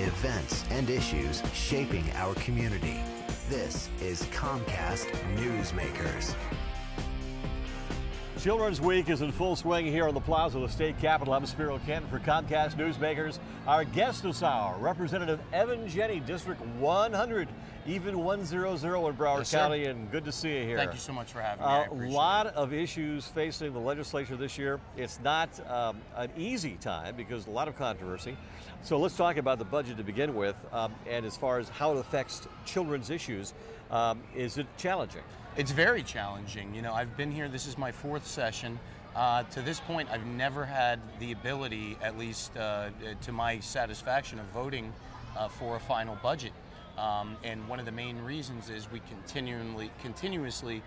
events, and issues shaping our community. This is Comcast Newsmakers. Children's Week is in full swing here on the plaza of the state capitol. I'm Spiro Kent for Comcast Newsmakers. Our guest this hour, Representative Jenne, District 100, even 100 in Broward County, and good to see you here. Thank you so much for having me. I appreciate A lot of issues facing the legislature this year. It's not an easy time because a lot of controversy. So let's talk about the budget to begin with, and as far as how it affects children's issues, is it challenging? It's very challenging. You know, I've been here, this is my fourth session. To this point, I've never had the ability, at least to my satisfaction, of voting for a final budget. And one of the main reasons is we continuously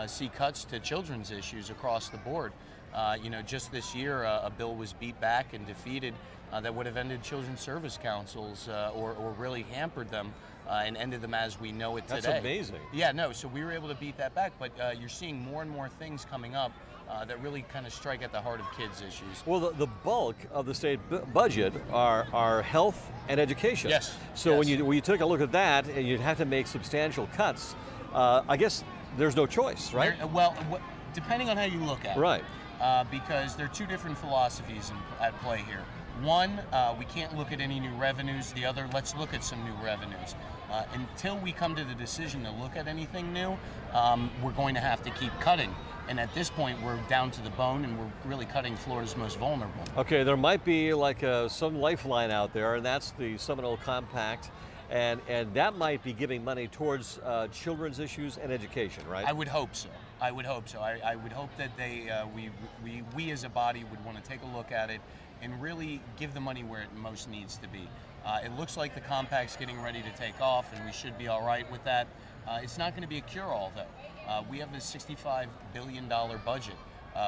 see cuts to children's issues across the board. You know, just this year, a bill was beat back and defeated that would have ended children's service councils or really hampered them and ended them as we know it today. That's amazing. Yeah, no, so we were able to beat that back, but you're seeing more and more things coming up that really kind of strike at the heart of kids' issues. Well, the bulk of the state budget are health and education. Yes. So yes. when you took a look at that and you'd have to make substantial cuts, I guess there's no choice, right? Well, depending on how you look at it. Right. Because there are two different philosophies at play here. One, we can't look at any new revenues. The other, let's look at some new revenues. Until we come to the decision to look at anything new, we're going to have to keep cutting. And at this point, we're down to the bone, and we're really cutting Florida's most vulnerable. Okay, there might be like some lifeline out there, and that's the Seminole Compact. And that might be giving money towards children's issues and education, right? I would hope so. I would hope so. I would hope that we as a body would want to take a look at it and really give the money where it most needs to be. It looks like the compact's getting ready to take off, and we should be all right with that. It's not going to be a cure-all, though. We have a $65 billion budget.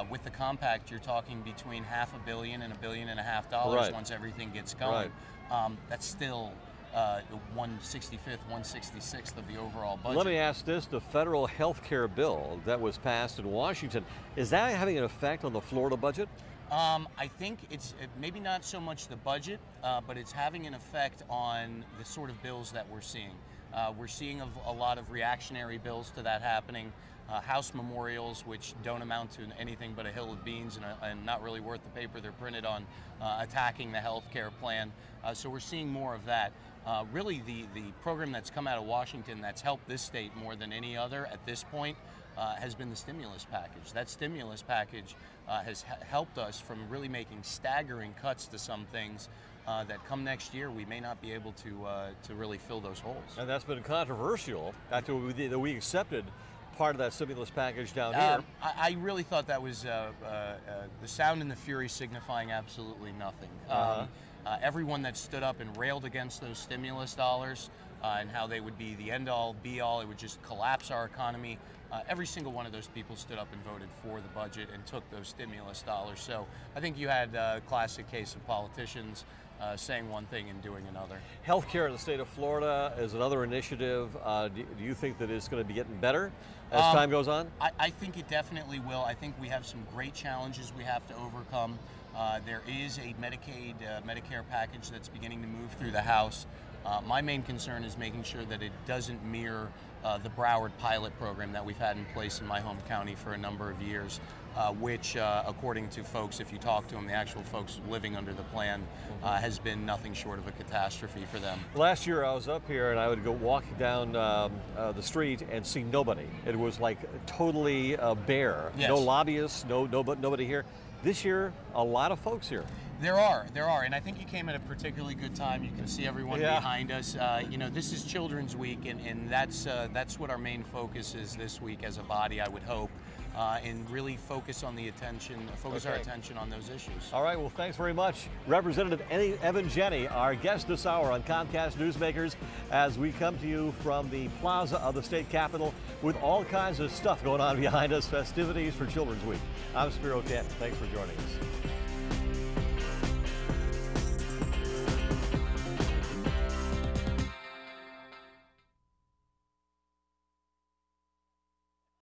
With the compact, you're talking between $500 million and $1.5 billion right. once everything gets going. Right. That's still 1/65th, 1/66th of the overall budget. Let me ask this, the federal health care bill that was passed in Washington, is that having an effect on the Florida budget? I think it's maybe not so much the budget, but it's having an effect on the sort of bills that we're seeing. We're seeing a lot of reactionary bills to that happening. House memorials, which don't amount to anything but a hill of beans and not really worth the paper they're printed on, attacking the health care plan. So we're seeing more of that. Really, the program that's come out of Washington that's helped this state more than any other at this point has been the stimulus package. That stimulus package has helped us from really making staggering cuts to some things that come next year we may not be able to really fill those holes. And that's been controversial after we accepted part of that stimulus package down here. I really thought that was the sound and the fury signifying absolutely nothing. Everyone that stood up and railed against those stimulus dollars and how they would be the end-all, be-all, it would just collapse our economy. Every single one of those people stood up and voted for the budget and took those stimulus dollars. So I think you had a classic case of politicians saying one thing and doing another. Healthcare in the state of Florida is another initiative. Do you think that it's going to be getting better as time goes on? I think it definitely will. I think we have some great challenges we have to overcome. There is a Medicare package that's beginning to move through the House. My main concern is making sure that it doesn't mirror the Broward pilot program that we've had in place in my home county for a number of years, which, according to folks, if you talk to them, the actual folks living under the plan, has been nothing short of a catastrophe for them. Last year I was up here and I would go walking down the street and see nobody. It was like totally bare. Yes. No lobbyists, nobody here. This year, a lot of folks here. There are, and I think you came at a particularly good time. You can see everyone behind us. You know, this is Children's Week, and that's what our main focus is this week as a body, I would hope, and really focus our attention on those issues. All right, well, thanks very much. Representative Jenne, our guest this hour on Comcast Newsmakers, as we come to you from the plaza of the state capitol with all kinds of stuff going on behind us, festivities for Children's Week. I'm Spiro Kent. Thanks for joining us.